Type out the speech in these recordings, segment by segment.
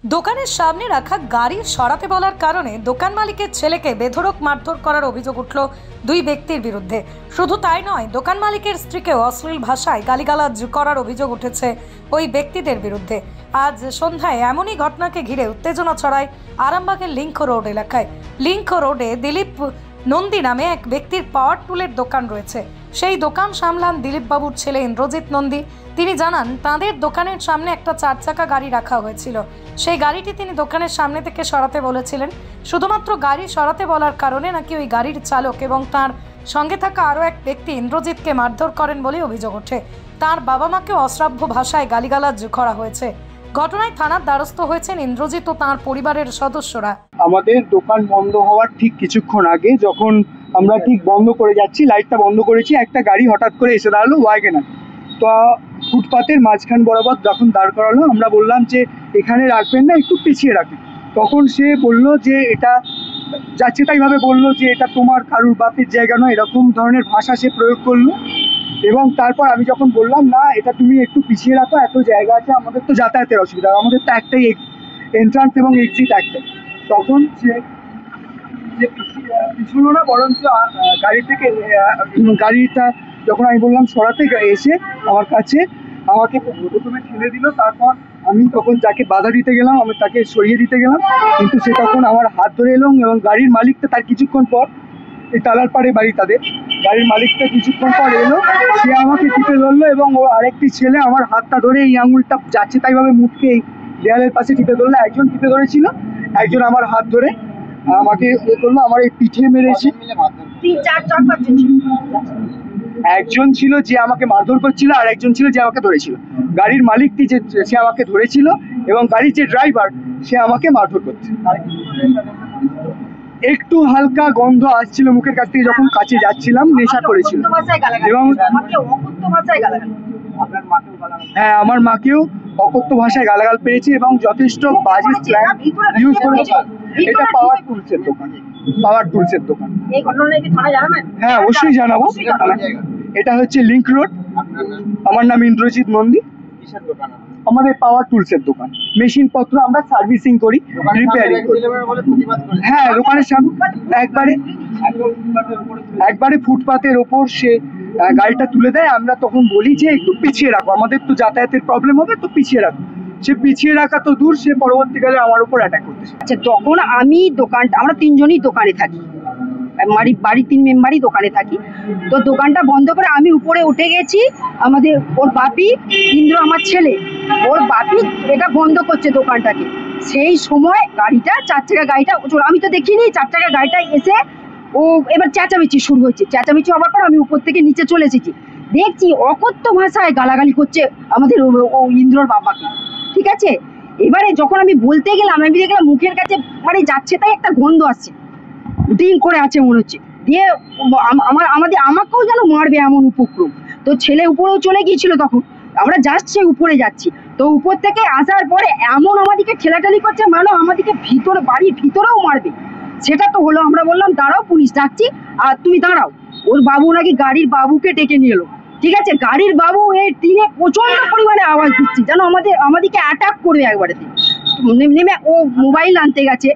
দোকানের সামনে রাখা গাড়ি সরাতে বলার কারণে দোকান মালিকের ছেলেকে বেধড়ক মারধর করার অভিযোগ উঠল দুই ব্যক্তির বিরুদ্ধে। শুধু তাই নয়, দোকান মালিকের স্ত্রীকেও অশ্লীল ভাষায় গালিগালাজ করার অভিযোগ উঠেছে ওই ব্যক্তিদের বিরুদ্ধে। আজ সন্ধ্যায় এমনই ঘটনাকে ঘিরে উত্তেজনা ছড়ায় আরামবাগের লিংক রোড এলাকায়। লিংক রোডে দিলীপ নন্দী নামে এক ব্যক্তির পাওয়ার টুলের দোকান রয়েছে। সেই দোকান সামলান দিলীপ বাবুর ছেলে ইন্দ্রজিৎ নন্দী। তিনি জানান, তাঁদের দোকানের সামনে একটা 4 চাকা গাড়ি রাখা হয়েছিল। সেই গাড়িটি তিনি দোকানের সামনে থেকে সরাতে বলেছিলেন। শুধুমাত্র গাড়ি সরাতে বলার কারণে নাকি ওই গাড়ির চালক এবং তার সঙ্গে থাকা আরও এক ব্যক্তি ইন্দ্রজিৎকে মারধর করেন বলে অভিযোগ ওঠে। তার বাবা মাকেও অশ্রাব্য ভাষায় গালিগালাজ করা হয়েছে। ঘটনায় থানার দ্বারস্থ হয়েছেন ইন্দ্রজিৎ ও তাঁর পরিবারের সদস্যরা। আমাদের দোকান বন্ধ হওয়ার ঠিক কিছুক্ষণ আগে যখন আমরা ঠিক বন্ধ করে যাচ্ছি, লাইটটা বন্ধ করেছি, একটা গাড়ি হঠাৎ করে এসে দাঁড়ালো ওয়াগনার। তো ফুটপাতের মাঝখান বরাবর যখন দাঁড় করালো, আমরা বললাম যে এখানে রাখবেন না, একটু পিছিয়ে রাখেন। তখন সে বলল যে এটা যাচ্ছে তাইভাবে বললো যে এটা তোমার কারুর বাপের জায়গা নয়, এরকম ধরনের ভাষা সে প্রয়োগ করলো। এবং তারপর আমি যখন বললাম না, এটা তুমি একটু পিছিয়ে রাখো, এত জায়গা আছে, আমাদের তো যাতায়াতের অসুবিধা, আমাদের তো একটাই এন্ট্রান্স এবং এক্সিট একটাই। তখন সে পিছলো না, বরঞ্চ গাড়ি থেকে গাড়িটা যখন আমি বললাম সরাতে, এসে আমার কাছে আমাকে প্রথমে ঠেলে দিল। তারপর আমি তখন যাকে বাধা দিতে গেলাম, আমি তাকে সরিয়ে দিতে গেলাম, কিন্তু সে তখন আমার হাত ধরে এলো। এবং গাড়ির মালিকটা তার কিছুক্ষণ পর, এই তালার পাড়ে বাড়ি তাদের, গাড়ির মালিকটা কিছুক্ষণ পর এলো, সে আমাকে টিপে ধরলো এবং ও আরেকটি ছেলে আমার হাতটা ধরে এই আঙুলটা যাচ্ছে তাইভাবে মুখকে এই দেয়ালের পাশে টিপে ধরলো। একজন টিপে ধরেছিল, একজন আমার হাত ধরে আমাকে এ করলো, আমার এই পিঠে মেরেছে। একজন ছিল যে আমাকে মারধর করছিল, আর একজন ছিল যে আমাকে ধরেছিল। গাড়ির মালিকটি যে সে আমাকে ধরেছিল এবং গাড়ির যে ড্রাইভার সে আমাকে মারধর করছে। একটু হালকা গন্ধ আসছিল মুখের কাছ থেকে যখন কাছে যাচ্ছিলাম, নেশা করেছিল। এবং হ্যাঁ, আমার মাকেও অকথ্য ভাষায় গালাগাল পেয়েছে এবং যথেষ্ট বাজে স্ল্যাং ইউজ করেছে। এটা পাওয়ার টুলসের দোকান, পাওয়ার টুলসের দোকান। হ্যাঁ, অবশ্যই জানাবো। এটা হচ্ছে লিংক রোড। আমার নাম ইন্দ্রজিৎ নন্দী। আমাদের পাওয়ার টুলসের দোকান, মেশিন পত্র আমরা সার্ভিসিং করি, রিপেয়ারিং করি। হ্যাঁ, দোকানের সামনে একবারে ফুটপাতের ওপর সে গাড়িটা তুলে দেয়। আমরা তখন বলি যে একটু পিছিয়ে রাখো, আমাদের তো যাতায়াতের প্রবলেম হবে, তো পিছিয়ে রাখো। সে পিছিয়ে রাখা তো দূর, সে পরবর্তীকালে আমার উপর অ্যাটাক করতেছে। আচ্ছা, তখন আমি দোকানটা, আমরা তিনজনই দোকানে থাকি, বাড়ির 3 মেম্বারই দোকানে থাকি। তো দোকানটা বন্ধ করে আমি উপরে উঠে গেছি। আমাদের ওর বাপি ইন্দ্র, আমার ছেলে, ওর বাপি এটা বন্ধ করছে দোকানটাকে। সেই সময় গাড়িটা 4 চাকা গাড়িটা, আমি তো দেখিনি, 4 চাকা গাড়িটা এসে ও এবার চেঁচামেচি শুরু হয়েছে। চেঁচামেচি হওয়ার পর আমি উপর থেকে নিচে চলে এসেছি, দেখছি অকথ্য ভাষায় গালাগালি করছে আমাদের ও ইন্দ্রর বাবাকে। ঠিক আছে, এবারে যখন আমি বলতে গেলাম, আমি দেখলাম মুখের কাছে মানে যাচ্ছে তাই একটা গন্ধ আসছে, ডিং করে আছে মনে হচ্ছে। দিয়ে আমাকেও যেন মারবে এমন উপক্রম। তো ছেলে উপরেও চলে গিয়েছিল, তখন আমরা যাচ্ছি উপরে যাচ্ছি। তো উপর থেকে আসার পরে এমন আমাদেরকে ঠেলাঠালি করছে, মানে আমাদেরকে ভিতরে, বাড়ির ভিতরেও মারবে। সেটা তো হলো, আমরা বললাম দাঁড়াও, পুলিশ ডাকছি, আর তুমি দাঁড়াও। ওর বাবু নাকি গাড়ির বাবুকে ডেকে নিয়ে এলো। ঠিক আছে, গাড়ির বাবু এই টিনে প্রচন্ড পরিমাণে আওয়াজ দিচ্ছে, যেন আমাদেরকে অ্যাটাক করবে একবারে। নেমে ও মোবাইল আনতে গেছে,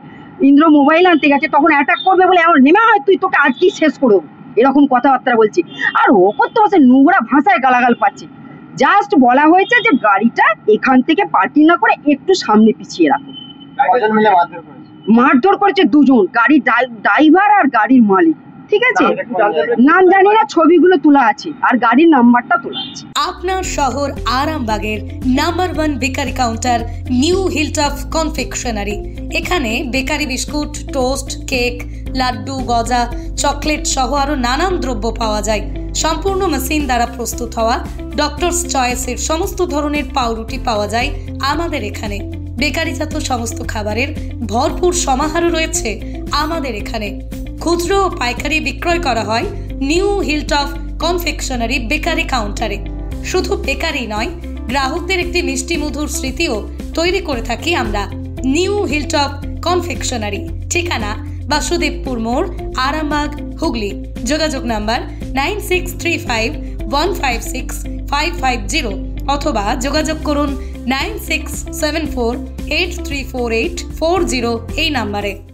ইন্দ্র মোবাইল আনতে গেছে, তখন অ্যাটাক করবে বলে এমন নেমে হয়, তুই তোকে আজকেই শেষ করবো, এরকম কথাবার্তা বলছি। আর ও করতে বসে নোংরা ভাষায় গালাগাল পাচ্ছে। জাস্ট বলা হয়েছে যে গাড়িটা এখান থেকে পার্কিং না করে একটু সামনে পিছিয়ে রাখো। মারধর করেছে 2 জন, গাড়ির ড্রাইভার আর গাড়ির মালিক। ঠিক আছে, নাম জানি না, ছবিগুলো তোলা আছে আর গাড়ির নাম্বারটা তোলা আছে। আপনার শহর আরামবাগের number 1 bakery counter new Hilltop confectionery. এখানে bakery biscuit, toast, cake, laddoo, গজা, চকলেট সহ আরো নানান দ্রব্য পাওয়া যায়। সম্পূর্ণ মেশিন দ্বারা প্রস্তুত হওয়া ডক্টরস চয়েসের সমস্ত ধরনের পাউরুটি পাওয়া যায় আমাদের এখানে। বেকারিজাত সমস্ত খাবারের ভরপুর সমাহার রয়েছে আমাদের এখানে। খুচরো ও পাইকারি বিক্রয় করা হয় নিউ হিলটপ কনফেকশনারি বেকারি কাউন্টারে। শুধু বেকারি নয়, গ্রাহকদের একটি মিষ্টি মধুর স্মৃতিও তৈরি করে থাকি আমরা। নিউ হিলটপ কনফেকশনারি, ঠিকানা বাসুদেবপুর মোড়, আরামবাগ, হুগলি। যোগাযোগ নাম্বার 9635156550 অথবা যোগাযোগ করুন 9674834840 এই নাম্বারে।